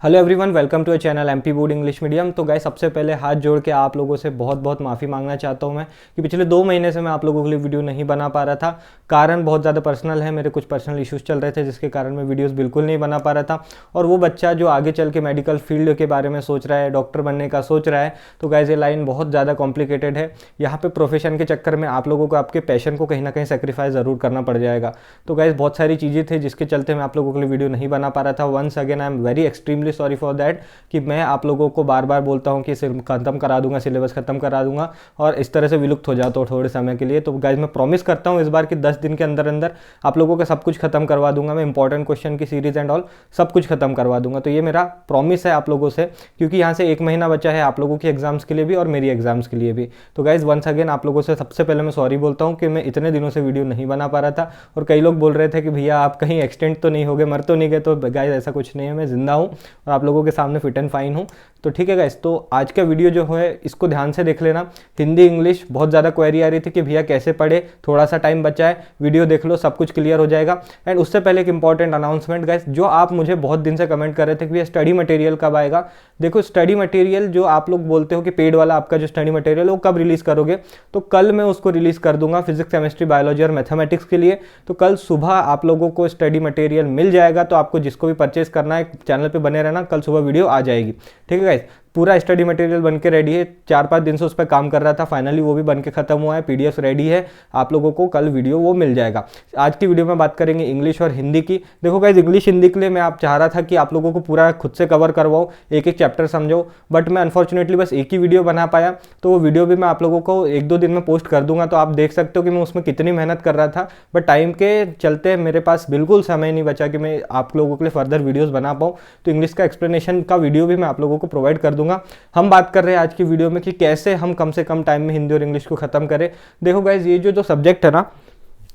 Hello everyone, welcome to a channel MP board English medium. तो guys, सबसे पहले हाथ जोड़ के आप लोगों से बहुत बहुत माफ़ी मांगना चाहता हूं मैं कि पिछले 2 महीने से मैं आप लोगों के लिए वीडियो नहीं बना पा रहा था। कारण बहुत ज़्यादा पर्सनल है, मेरे कुछ पर्सनल इश्यूज़ चल रहे थे जिसके कारण मैं वीडियोस बिल्कुल नहीं बना पा रहा था। और वो बच्चा जो आगे चल के मेडिकल फील्ड के बारे में सोच रहा है, डॉक्टर बनने का सोच रहा है, तो गाइस ये लाइन बहुत ज़्यादा कॉम्प्लिकेटेड है। यहाँ पर प्रोफेशन के चक्कर में आप लोगों को आपके पैशन को कहीं ना कहीं सेक्रीफाइस ज़रूर करना पड़ जाएगा। तो गाइस बहुत सारी चीज़ें थी जिसके चलते मैं आप लोगों के लिए वीडियो नहीं बना पा रहा था। Once again I am very extremely sorry for that कि मैं आप लोगों को बार बार बोलता हूं कि खत्म करा दूंगा, सिलेबस खत्म करा दूंगा और इस तरह से विलुप्त हो जाता हूं थोड़े समय के लिए। तो गाइज मैं प्रॉमिस करता हूं इस बार कि 10 दिन के अंदर अंदर आप लोगों का सब कुछ खत्म करवा दूंगा। मैं इंपॉर्टेंट क्वेश्चन की सीरीज एंड ऑल सब कुछ खत्म करवा दूंगा। तो ये मेरा प्रॉमिस है आप लोगों से, क्योंकि यहाँ से 1 महीना बचा है आप लोगों की एग्जाम्स के लिए भी और मेरी एग्जाम्स के लिए भी। तो गाइज वंस अगेन आप लोगों से सबसे पहले मैं सॉरी बोलता हूँ कि मैं इतने दिनों से वीडियो नहीं बना पा रहा था। और कई लोग बोल रहे थे कि भैया आप कहीं एक्सटेंड तो नहीं हो गए, मर तो नहीं गए। तो गाइज ऐसा कुछ नहीं है, मैं जिंदा हूँ और आप लोगों के सामने फिट एंड फाइन हूँ। तो ठीक है गाइस, तो आज का वीडियो जो है इसको ध्यान से देख लेना। हिंदी इंग्लिश बहुत ज़्यादा क्वेरी आ रही थी कि भैया कैसे पढ़े, थोड़ा सा टाइम बचा है, वीडियो देख लो, सब कुछ क्लियर हो जाएगा। एंड उससे पहले एक इंपॉर्टेंट अनाउंसमेंट गाइस, जो आप मुझे बहुत दिन से कमेंट कर रहे थे कि भैया स्टडी मटेरियल कब आएगा। देखो, स्टडी मटेरियल जो आप लोग बोलते हो कि पेड वाला आपका जो स्टडी मटेरियल है वो कब रिलीज़ करोगे, तो कल मैं उसको रिलीज़ कर दूंगा फिजिक्स, केमिस्ट्री, बायोलॉजी और मैथमेटिक्स के लिए। तो कल सुबह आप लोगों को स्टडी मटेरियल मिल जाएगा। तो आपको जिसको भी परचेस करना है चैनल पर बने रहना, कल सुबह वीडियो आ जाएगी। ठीक है गाइस, पूरा स्टडी मटेरियल बन के रेडी है। 4-5 दिन से उस पर काम कर रहा था, फाइनली वो भी बन के खत्म हुआ है, पीडीएफ रेडी है। आप लोगों को कल वीडियो वो मिल जाएगा। आज की वीडियो में बात करेंगे इंग्लिश और हिंदी की। देखो गाइस, इंग्लिश हिंदी के लिए मैं आप चाह रहा था कि आप लोगों को पूरा खुद से कवर करवाऊँ, एक एक चैप्टर समझो, बट मैं अनफॉर्चुनेटली बस एक ही वीडियो बना पाया। तो वो वीडियो भी मैं आप लोगों को 1-2 दिन में पोस्ट कर दूंगा। तो आप देख सकते हो कि मैं उसमें कितनी मेहनत कर रहा था, बट टाइम के चलते मेरे पास बिल्कुल समय नहीं बचा कि मैं आप लोगों के लिए फर्दर वीडियोज़ बना पाऊँ। तो इंग्लिश का एक्सप्लेनेशन का वीडियो भी मैं आप लोगों को प्रोवाइड कर दूंगा। हम बात कर रहे हैं आज की वीडियो में कि कैसे हम कम से कम टाइम में हिंदी और इंग्लिश को खत्म करें। देखो गाइज, ये जो सब्जेक्ट है ना,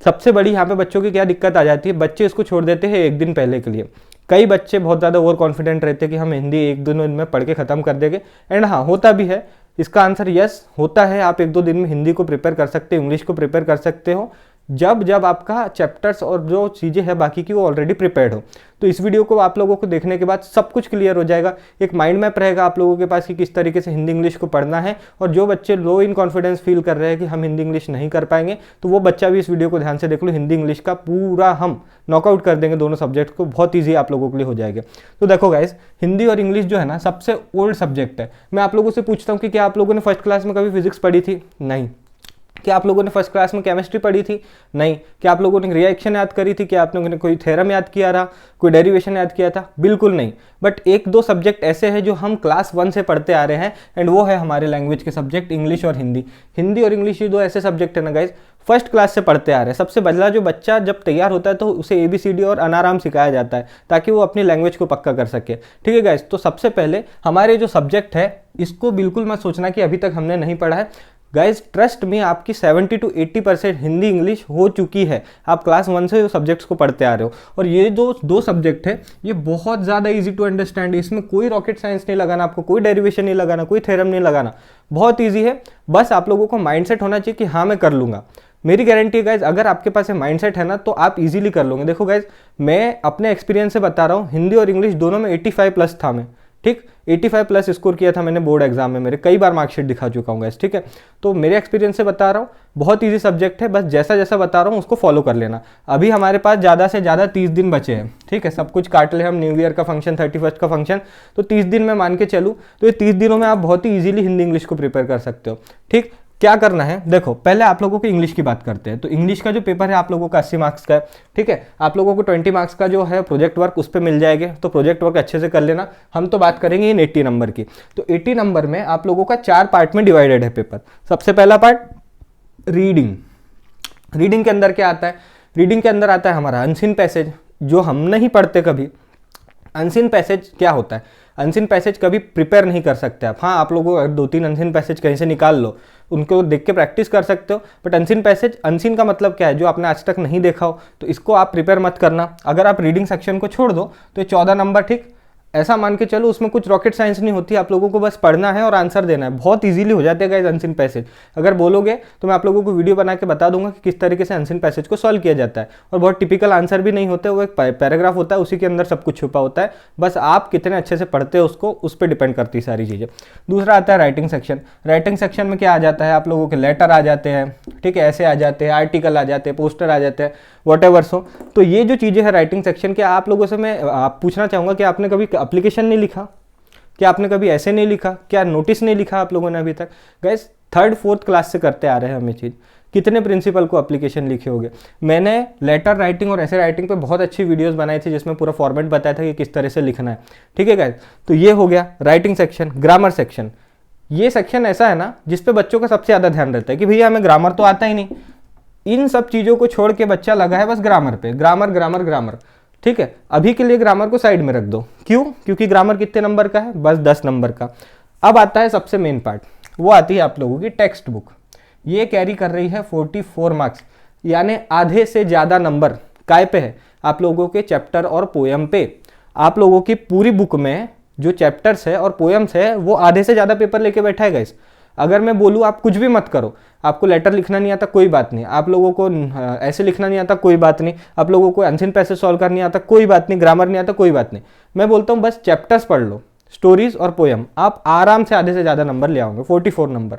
सबसे बड़ी यहाँ पे बच्चों की क्या दिक्कत आ जाती है, बच्चे इसको छोड़ देते हैं 1 दिन पहले के लिए। कई बच्चे बहुत ज़्यादा ओवर कॉन्फिडेंट रहते हैं कि हम हिंदी 1-2 दिन में पढ़ के खत्म कर देंगे। एंड हाँ, होता भी है। इसका आंसर यस होता है। आप 1-2 दिन में हिंदी को प्रिपेयर कर सकते हो, इंग्लिश को प्रिपेयर कर सकते हो, जब आपका चैप्टर्स और जो चीज़ें हैं बाकी की वो ऑलरेडी प्रिपेयर्ड हो। तो इस वीडियो को आप लोगों को देखने के बाद सब कुछ क्लियर हो जाएगा। एक माइंड मैप रहेगा आप लोगों के पास कि किस तरीके से हिंदी इंग्लिश को पढ़ना है। और जो बच्चे लो इन कॉन्फिडेंस फील कर रहे हैं कि हम हिंदी इंग्लिश नहीं कर पाएंगे, तो वो बच्चा भी इस वीडियो को ध्यान से देख लो। हिंदी इंग्लिश का पूरा हम नॉकआउट कर देंगे, दोनों सब्जेक्ट को बहुत ईजी आप लोगों के लिए हो जाएगा। तो देखो गाइस, हिंदी और इंग्लिश जो है ना, सबसे ओल्ड सब्जेक्ट है। मैं आप लोगों से पूछता हूँ कि क्या आप लोगों ने फर्स्ट क्लास में कभी फिजिक्स पढ़ी थी? नहीं। क्या आप लोगों ने फर्स्ट क्लास में केमिस्ट्री पढ़ी थी? नहीं। क्या आप लोगों ने रिएक्शन याद करी थी? क्या आप लोगों ने कोई थ्योरम याद किया रहा, कोई डेरिवेशन याद किया था? बिल्कुल नहीं। बट 1-2 सब्जेक्ट ऐसे हैं जो हम क्लास 1 से पढ़ते आ रहे हैं, एंड वो है हमारे लैंग्वेज के सब्जेक्ट इंग्लिश और हिंदी। हिंदी और इंग्लिश ये 2 ऐसे सब्जेक्ट है ना गाइज, फर्स्ट क्लास से पढ़ते आ रहे हैं। सबसे पहला जो बच्चा जब तैयार होता है तो उसे ABCD और अनाराम सिखाया जाता है ताकि वो अपनी लैंग्वेज को पक्का कर सके। ठीक है गाइज, तो सबसे पहले हमारे जो सब्जेक्ट है इसको बिल्कुल मत सोचना कि अभी तक हमने नहीं पढ़ा है। गाइज ट्रस्ट में, आपकी 70 to 80% हिंदी इंग्लिश हो चुकी है। आप क्लास 1 से सब्जेक्ट्स को पढ़ते आ रहे हो। और ये जो 2 सब्जेक्ट है ये बहुत ज़्यादा इजी टू अंडरस्टैंड है। इसमें कोई रॉकेट साइंस नहीं लगाना, आपको कोई डेरिवेशन नहीं लगाना, कोई थ्योरम नहीं लगाना, बहुत ईजी है। बस आप लोगों को माइंडसेट होना चाहिए कि हाँ मैं कर लूँगा। मेरी गारंटी है गाइज, अगर आपके पास ये माइंडसेट है ना तो आप इजीली कर लोगे। देखो गाइज, मैं अपने एक्सपीरियंस से बता रहा हूँ, हिंदी और इंग्लिश दोनों में 85+ था मैं। ठीक, 85+ स्कोर किया था मैंने बोर्ड एग्जाम में, मेरे कई बार मार्कशीट दिखा चुका हूँ गाइस। ठीक है, तो मेरे एक्सपीरियंस से बता रहा हूँ, बहुत इजी सब्जेक्ट है। बस जैसा जैसा बता रहा हूँ उसको फॉलो कर लेना। अभी हमारे पास ज़्यादा से ज़्यादा 30 दिन बचे हैं। ठीक है, सब कुछ काट ले हम, न्यू ईयर का फंक्शन, 31st का फंक्शन, तो 30 दिन में मान के चलूँ तो ये 30 दिनों में आप बहुत ही ईजिली हिंदी इंग्लिश को प्रिपेयर कर सकते हो। ठीक, क्या करना है, देखो पहले आप लोगों को इंग्लिश की बात करते हैं। तो इंग्लिश का जो पेपर है आप लोगों का 80 मार्क्स का है। ठीक है, आप लोगों को 20 मार्क्स का जो है प्रोजेक्ट वर्क उस पर मिल जाएगा, तो प्रोजेक्ट वर्क अच्छे से कर लेना। हम तो बात करेंगे इन 80 नंबर की। तो 80 नंबर में आप लोगों का 4 पार्ट में डिवाइडेड है पेपर। सबसे पहला पार्ट रीडिंग। रीडिंग के अंदर क्या आता है? रीडिंग के अंदर आता है हमारा अनसीन पैसेज, जो हम नहीं पढ़ते कभी। अनसीन पैसेज क्या होता है? अनसीन पैसेज कभी प्रिपेयर नहीं कर सकते आप। हाँ, आप लोगों को 2-3 अनसीन पैसेज कहीं से निकाल लो, उनको देख के प्रैक्टिस कर सकते हो। बट अनसीन पैसेज, अनसीन का मतलब क्या है? जो आपने आज तक नहीं देखा हो, तो इसको आप प्रिपेयर मत करना। अगर आप रीडिंग सेक्शन को छोड़ दो तो ये 14 नंबर ठीक ऐसा मान के चलो उसमें कुछ रॉकेट साइंस नहीं होती, आप लोगों को बस पढ़ना है और आंसर देना है, बहुत इजीली हो जाते हैं गाइस अनसीन पैसेज। अगर बोलोगे तो मैं आप लोगों को वीडियो बना के बता दूंगा कि किस तरीके से अनसीन पैसेज को सॉल्व किया जाता है। और बहुत टिपिकल आंसर भी नहीं होते, वो एक पैराग्राफ होता है, उसी के अंदर सब कुछ छुपा होता है, बस आप कितने अच्छे से पढ़ते हो उसको, उस पर डिपेंड करती है सारी चीज़ें। दूसरा आता है राइटिंग सेक्शन। राइटिंग सेक्शन में क्या आ जाता है, आप लोगों के लेटर आ जाते हैं, ठीक है, ऐसे आ जाते हैं, आर्टिकल आ जाते हैं, पोस्टर आ जाते हैं, वॉटेवर्स हो। तो ये जो चीज़ें हैं राइटिंग सेक्शन के, आप लोगों से मैं पूछना चाहूँगा कि आपने कभी एप्लीकेशन नहीं लिखा, क्या आपने कभी ऐसे नहीं लिखा, क्या नोटिस नहीं लिखा आप लोगों ने अभी तक? गाइस 3rd 4th क्लास से करते आ रहे हैं हम ये चीज़। कितने प्रिंसिपल को एप्लीकेशन लिखे होंगे? मैंने लेटर राइटिंग और ऐसे राइटिंग पे बहुत अच्छी वीडियोस बनाई थी जिसमें पूरा फॉर्मेट बताया था कि किस तरह से लिखना है, ठीक है गाइस। तो ये हो गया राइटिंग सेक्शन। ग्रामर सेक्शन, ये सेक्शन ऐसा है ना जिसपे बच्चों का सबसे ज़्यादा ध्यान रहता है कि भैया हमें ग्रामर तो आता ही नहीं, इन सब चीज़ों को छोड़ के बच्चा लगा है बस ग्रामर पे, ग्रामर ग्रामर ग्रामर, ठीक है। अभी के लिए ग्रामर को साइड में रख दो। क्यों? क्योंकि ग्रामर कितने नंबर का है? बस 10 नंबर का। अब आता है सबसे मेन पार्ट, वो आती है आप लोगों की टेक्स्ट बुक। ये कैरी कर रही है 44 मार्क्स, यानी आधे से ज़्यादा नंबर काय पे है? आप लोगों के चैप्टर और पोयम पे। आप लोगों की पूरी बुक में जो चैप्टर्स है और पोयम्स है वो आधे से ज़्यादा पेपर लेके बैठा है गाइस। अगर मैं बोलूँ आप कुछ भी मत करो, आपको लेटर लिखना नहीं आता कोई बात नहीं, आप लोगों को ऐसे लिखना नहीं आता कोई बात नहीं, आप लोगों को अनसीन पैसेज सॉल्व करनी आता कोई बात नहीं, ग्रामर नहीं आता कोई बात नहीं, मैं बोलता हूँ बस चैप्टर्स पढ़ लो, स्टोरीज और पोयम, आप आराम से आधे से ज़्यादा नंबर ले आओगे। 44 नंबर,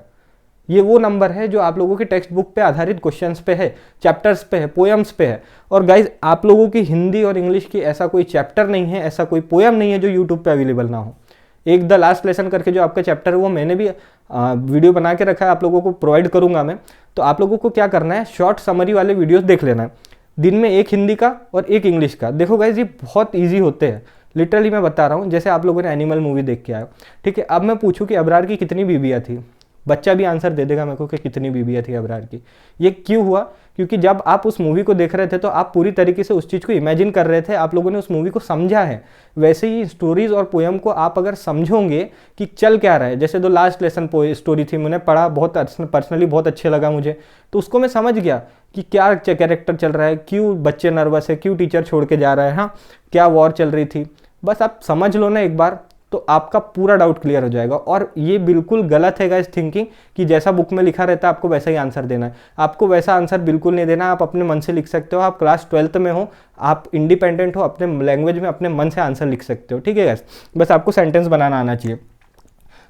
ये वो नंबर है जो आप लोगों की टेक्स्ट बुक पे आधारित क्वेश्चंस पे है, चैप्टर्स पे है, पोयम्स पे है। और गाइज आप लोगों की हिंदी और इंग्लिश की ऐसा कोई चैप्टर नहीं है, ऐसा कोई पोयम नहीं है जो यूट्यूब पे अवेलेबल ना हो। एक द लास्ट लेसन करके जो आपका चैप्टर है वो मैंने भी वीडियो बना के रखा है, आप लोगों को प्रोवाइड करूंगा मैं। तो आप लोगों को क्या करना है, शॉर्ट समरी वाले वीडियोस देख लेना है, दिन में एक हिंदी का और एक इंग्लिश का। देखो गाइज ये बहुत ईजी होते हैं, लिटरली मैं बता रहा हूँ। जैसे आप लोगों ने एनिमल मूवी देख के आए, ठीक है, अब मैं पूछूं कि अबरार की कितनी बीबियाँ थी, बच्चा भी आंसर दे देगा मेरे को कि कितनी बीबियाँ थी अबरार की। ये क्यों हुआ? क्योंकि जब आप उस मूवी को देख रहे थे तो आप पूरी तरीके से उस चीज़ को इमेजिन कर रहे थे, आप लोगों ने उस मूवी को समझा है। वैसे ही स्टोरीज और पोयम को आप अगर समझोगे कि चल क्या रहा है, जैसे दो लास्ट लेसन स्टोरी थी, मैंने पढ़ा, बहुत पर्सनली बहुत अच्छे लगा मुझे, तो उसको मैं समझ गया कि क्या कैरेक्टर चल रहा है, क्यों बच्चे नर्वस है, क्यों टीचर छोड़ के जा रहा है, हाँ क्या वॉर चल रही थी। बस आप समझ लो ना एक बार, तो आपका पूरा डाउट क्लियर हो जाएगा। और ये बिल्कुल गलत है गाइस थिंकिंग कि जैसा बुक में लिखा रहता है आपको वैसा ही आंसर देना है। आपको वैसा आंसर बिल्कुल नहीं देना, आप अपने मन से लिख सकते हो। आप क्लास 12th में हो, आप इंडिपेंडेंट हो, अपने लैंग्वेज में अपने मन से आंसर लिख सकते हो, ठीक है गाइस। बस आपको सेंटेंस बनाना आना चाहिए।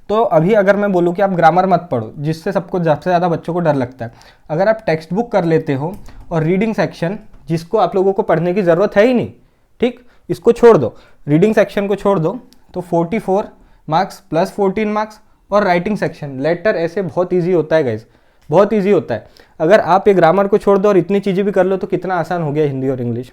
तो अभी अगर मैं बोलूँ कि आप ग्रामर मत पढ़ो, जिससे सबको सबसे ज़्यादा बच्चों को डर लगता है, अगर आप टेक्स्ट बुक कर लेते हो और रीडिंग सेक्शन जिसको आप लोगों को पढ़ने की ज़रूरत है ही नहीं, ठीक, इसको छोड़ दो, रीडिंग सेक्शन को छोड़ दो, तो 44 मार्क्स प्लस 14 मार्क्स। और राइटिंग सेक्शन लेटर ऐसे बहुत इजी होता है गाइज, बहुत इजी होता है। अगर आप ये ग्रामर को छोड़ दो और इतनी चीज़ें भी कर लो तो कितना आसान हो गया हिंदी और इंग्लिश।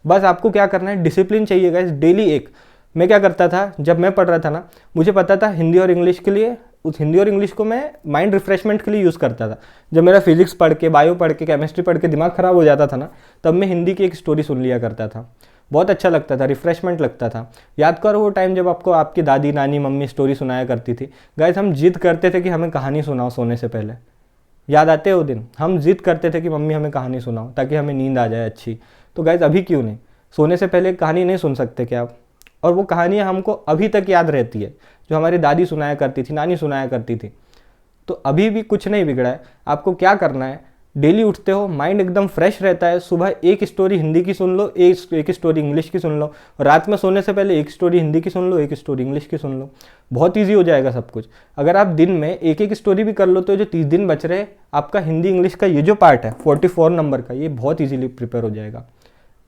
बस आपको क्या करना है, डिसिप्लिन चाहिए गाइज, डेली एक। मैं क्या करता था जब मैं पढ़ रहा था ना, मुझे पता था हिंदी और इंग्लिश के लिए, उस हिंदी और इंग्लिश को मैं माइंड रिफ्रेशमेंट के लिए यूज़ करता था। जब मेरा फिजिक्स पढ़ के, बायो पढ़ के, केमिस्ट्री पढ़ के दिमाग ख़राब हो जाता था ना, तब मैं हिंदी की एक स्टोरी सुन लिया करता था, बहुत अच्छा लगता था, रिफ्रेशमेंट लगता था। याद करो वो टाइम जब आपको आपकी दादी नानी मम्मी स्टोरी सुनाया करती थी। गाइस हम जिद करते थे कि हमें कहानी सुनाओ सोने से पहले, याद आते हैं वो दिन? हम जिद करते थे कि मम्मी हमें कहानी सुनाओ ताकि हमें नींद आ जाए अच्छी। तो गाइस अभी क्यों नहीं, सोने से पहले कहानी नहीं सुन सकते क्या आप? और वो कहानियाँ हमको अभी तक याद रहती है, जो हमारी दादी सुनाया करती थी, नानी सुनाया करती थी। तो अभी भी कुछ नहीं बिगड़ा है। आपको क्या करना है, डेली उठते हो, माइंड एकदम फ्रेश रहता है, सुबह एक स्टोरी हिंदी की सुन लो, एक स्टोरी इंग्लिश की सुन लो, और रात में सोने से पहले एक स्टोरी हिंदी की सुन लो, एक स्टोरी इंग्लिश की सुन लो। बहुत इजी हो जाएगा सब कुछ। अगर आप दिन में एक एक स्टोरी भी कर लो तो जो 30 दिन बच रहे, आपका हिंदी इंग्लिश का ये जो पार्ट है 44 नंबर का, ये बहुत ईजिली प्रिपेयर हो जाएगा।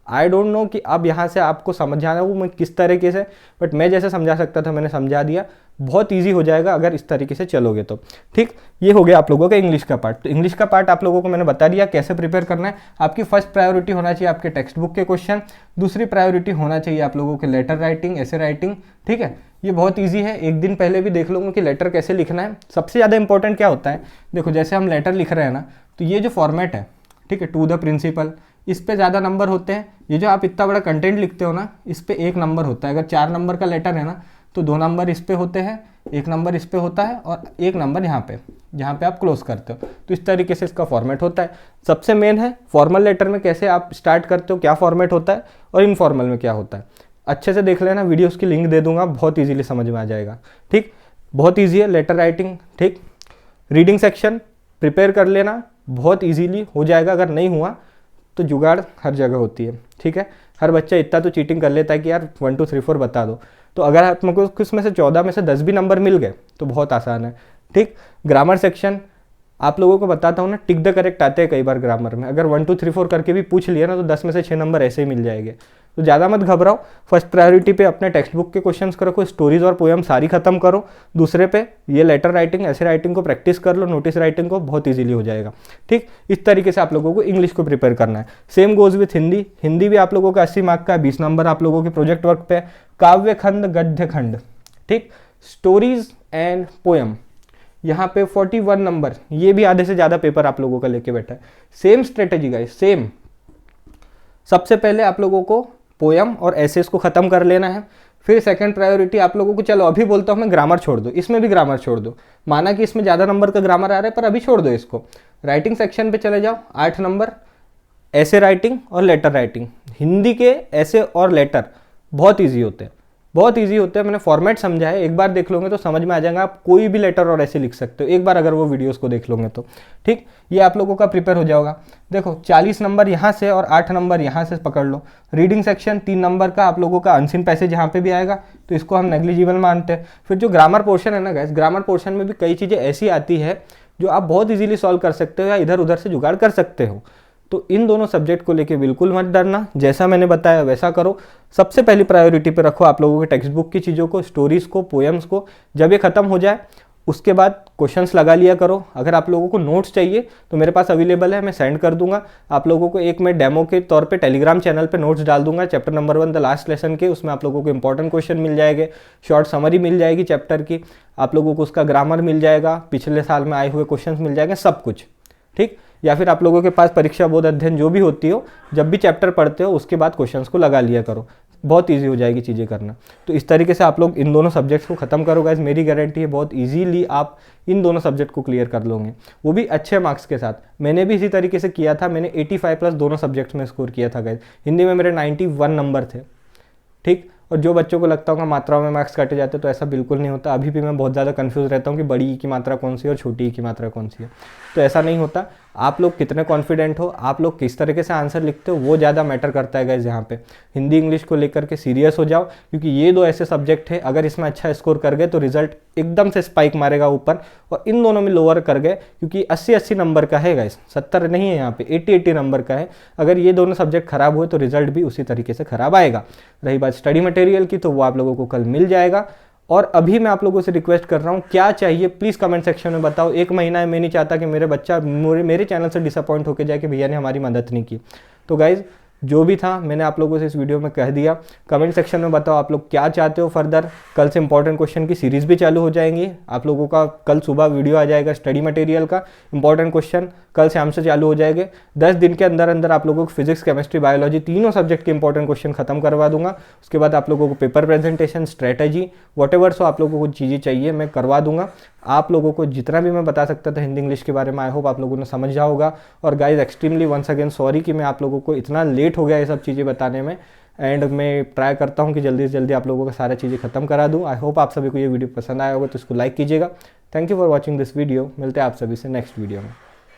आई डोंट नो कि अब यहाँ से आपको समझाना वो मैं किस तरीके से, बट मैं जैसे समझा सकता था मैंने समझा दिया। बहुत इजी हो जाएगा अगर इस तरीके से चलोगे तो, ठीक। ये हो गया आप लोगों का इंग्लिश का पार्ट। तो इंग्लिश का पार्ट आप लोगों को मैंने बता दिया कैसे प्रिपेयर करना है। आपकी फर्स्ट प्रायोरिटी होना चाहिए आपके टेक्स्ट बुक के क्वेश्चन, दूसरी प्रायोरिटी होना चाहिए आप लोगों के लेटर राइटिंग, ऐसे राइटिंग, ठीक है। ये बहुत ईजी है, एक दिन पहले भी देख लूँगा कि लेटर कैसे लिखना है। सबसे ज़्यादा इंपॉर्टेंट क्या होता है, देखो जैसे हम लेटर लिख रहे हैं ना, तो ये जो फॉर्मेट है, ठीक है, टू द प्रिंसिपल, इस पे ज़्यादा नंबर होते हैं। ये जो आप इतना बड़ा कंटेंट लिखते हो ना, इस पे 1 नंबर होता है। अगर 4 नंबर का लेटर है ना, तो 2 नंबर इस पे होते हैं, 1 नंबर इस पे होता है और 1 नंबर यहाँ पे, जहाँ पे आप क्लोज करते हो। तो इस तरीके से इसका फॉर्मेट होता है। सबसे मेन है फॉर्मल लेटर में कैसे आप स्टार्ट करते हो, क्या फॉर्मेट होता है, और इनफॉर्मल में क्या होता है। अच्छे से देख लेना, वीडियो उसकी लिंक दे दूंगा, बहुत ईजिली समझ में आ जाएगा। ठीक, बहुत ईजी है लेटर राइटिंग। ठीक, रीडिंग सेक्शन प्रिपेयर कर लेना, बहुत ईजीली हो जाएगा। अगर नहीं हुआ तो जुगाड़ हर जगह होती है। ठीक है, हर बच्चा इतना तो चीटिंग कर लेता है कि यार 1 2 3 4 बता दो। तो अगर आपको इसमें से 14 में से 10 भी नंबर मिल गए तो बहुत आसान है। ठीक, ग्रामर सेक्शन आप लोगों को बताता हूँ ना, टिक द करेक्ट आते हैं कई बार ग्रामर में। अगर 1 2 3 4 करके भी पूछ लिया ना तो 10 में से 6 नंबर ऐसे ही मिल जाएंगे। तो ज़्यादा मत घबराओ। फर्स्ट प्रायोरिटी पे अपने टेक्स्ट बुक के क्वेश्चंस को रखो, स्टोरीज और पोएम सारी खत्म करो। दूसरे पे ये लेटर राइटिंग, ऐसे राइटिंग को प्रैक्टिस कर लो, नोटिस राइटिंग को, बहुत ईजिली हो जाएगा। ठीक, इस तरीके से आप लोगों को इंग्लिश को प्रिपेयर करना है। Same goes with Hindi. Hindi भी आप लोगों का 80 मार्क का है, 20 नंबर आप लोगों के प्रोजेक्ट वर्क पे। काव्य खंड, गद्य खंड, ठीक, स्टोरीज एंड पोएम, यहाँ पे 41 नंबर, ये भी आधे से ज़्यादा पेपर आप लोगों का लेके बैठा है। Same strategy guys, same. सबसे पहले आप लोगों को पोयम और एसेस को ख़त्म कर लेना है। फिर सेकंड प्रायोरिटी आप लोगों को, चलो अभी बोलता हूँ मैं, ग्रामर छोड़ दो, इसमें भी ग्रामर छोड़ दो। माना कि इसमें ज़्यादा नंबर का ग्रामर आ रहा है पर अभी छोड़ दो इसको। राइटिंग सेक्शन पे चले जाओ, 8 नंबर ऐसे राइटिंग और लेटर राइटिंग। हिंदी के ऐसे और लेटर बहुत ईजी होते हैं, बहुत ईजी होते हैं। मैंने फॉर्मेट समझा है, एक बार देख लोगे तो समझ में आ जाएगा। आप कोई भी लेटर और ऐसे लिख सकते हो एक बार अगर वो वीडियोस को देख लोगे तो। ठीक, ये आप लोगों का प्रिपेयर हो जाएगा। देखो 40 नंबर यहाँ से और 8 नंबर यहाँ से पकड़ लो। रीडिंग सेक्शन 3 नंबर का आप लोगों का अनसीन पैसेज यहाँ पे भी आएगा, तो इसको हम नेग्लिजिबल मानते हैं। फिर जो ग्रामर पोर्शन है ना गाइस, ग्रामर पोर्शन में भी कई चीज़ें ऐसी आती है जो आप बहुत ईजिली सॉल्व कर सकते हो या इधर उधर से जुगाड़ कर सकते हो। तो इन दोनों सब्जेक्ट को लेके बिल्कुल मत डरना, जैसा मैंने बताया वैसा करो। सबसे पहली प्रायोरिटी पे रखो आप लोगों के टेक्स्ट बुक की चीज़ों को, स्टोरीज़ को, पोएम्स को। जब ये खत्म हो जाए उसके बाद क्वेश्चंस लगा लिया करो। अगर आप लोगों को नोट्स चाहिए तो मेरे पास अवेलेबल है, मैं सेंड कर दूंगा आप लोगों को। एक मैं डेमो के तौर पे टेलीग्राम चैनल पे नोट्स डाल दूंगा chapter number 1 the last lesson के। उसमें आप लोगों को इंपॉर्टेंट क्वेश्चन मिल जाएंगे, शॉर्ट समरी मिल जाएगी चैप्टर की, आप लोगों को उसका ग्रामर मिल जाएगा, पिछले साल में आए हुए क्वेश्चन मिल जाएंगे, सब कुछ। ठीक, या फिर आप लोगों के पास परीक्षा बोध अध्ययन जो भी होती हो, जब भी चैप्टर पढ़ते हो उसके बाद क्वेश्चंस को लगा लिया करो, बहुत इजी हो जाएगी चीज़ें करना। तो इस तरीके से आप लोग इन दोनों सब्जेक्ट्स को खत्म करो गाइस, मेरी गारंटी है बहुत इजीली आप इन दोनों सब्जेक्ट को क्लियर कर लोगे, वो भी अच्छे मार्क्स के साथ। मैंने भी इसी तरीके से किया था, मैंने 85 प्लस दोनों सब्जेक्ट्स में स्कोर किया था गाइस। हिंदी में मेरे 91 नंबर थे। ठीक, और जो बच्चों को लगता होगा मात्राओं में मार्क्स काटे जाते, तो ऐसा बिल्कुल नहीं होता। अभी भी मैं बहुत ज़्यादा कंफ्यूज रहता हूँ कि बड़ी ई की मात्रा कौन सी है और छोटी ई की मात्रा कौन सी है, तो ऐसा नहीं होता। आप लोग कितने कॉन्फिडेंट हो, आप लोग किस तरीके से आंसर लिखते हो, वो ज़्यादा मैटर करता है गाइस। यहाँ पे हिंदी इंग्लिश को लेकर के सीरियस हो जाओ, क्योंकि ये दो ऐसे सब्जेक्ट है, अगर इसमें अच्छा स्कोर कर गए तो रिजल्ट एकदम से स्पाइक मारेगा ऊपर। और इन दोनों में लोअर कर गए, क्योंकि 80-80 नंबर का है गाइस, 70 नहीं है यहाँ पे, 80-80 नंबर का है। अगर ये दोनों सब्जेक्ट खराब हुए तो रिजल्ट भी उसी तरीके से खराब आएगा। रही बात स्टडी मटेरियल की, तो वो आप लोगों को कल मिल जाएगा। और अभी मैं आप लोगों से रिक्वेस्ट कर रहा हूँ, क्या चाहिए प्लीज़ कमेंट सेक्शन में बताओ। 1 महीना है, मैं नहीं चाहता कि मेरे बच्चा मेरे चैनल से डिसअपॉइंट होकर जाए कि भैया ने हमारी मदद नहीं की। तो गाइज़ जो भी था मैंने आप लोगों से इस वीडियो में कह दिया। कमेंट सेक्शन में बताओ आप लोग क्या चाहते हो फर्दर। कल से इंपॉर्टेंट क्वेश्चन की सीरीज़ भी चालू हो जाएंगी। आप लोगों का कल सुबह वीडियो आ जाएगा स्टडी मटेरियल का, इंपॉर्टेंट क्वेश्चन कल शाम से चालू हो जाएंगे। 10 दिन के अंदर अंदर आप लोगों को फिजिक्स, केमिस्ट्री, बायोलॉजी तीनों सब्जेक्ट के इंपॉर्टेंट क्वेश्चन खत्म करवा दूंगा। उसके बाद आप लोगों को पेपर प्रेजेंटेशन, स्ट्रेटेजी, वॉटेवर सो आप लोगों को चीज़ें चाहिए मैं करवा दूंगा। आप लोगों को जितना भी मैं बता सकता था हिंदी इंग्लिश के बारे में, आई होप आप लोगों ने समझा होगा। और guys extremely once again sorry कि मैं आप लोगों को इतना लेट हो गया ये सब चीज़ें बताने में। एंड मैं ट्राई करता हूँ कि जल्दी से जल्दी आप लोगों का सारा चीज़ें खत्म करा दूँ। आई होप आप सभी को ये वीडियो पसंद आया होगा, तो इसको लाइक कीजिएगा। Thank you for watching this video. मिलते हैं आप सभी से नेक्स्ट वीडियो में।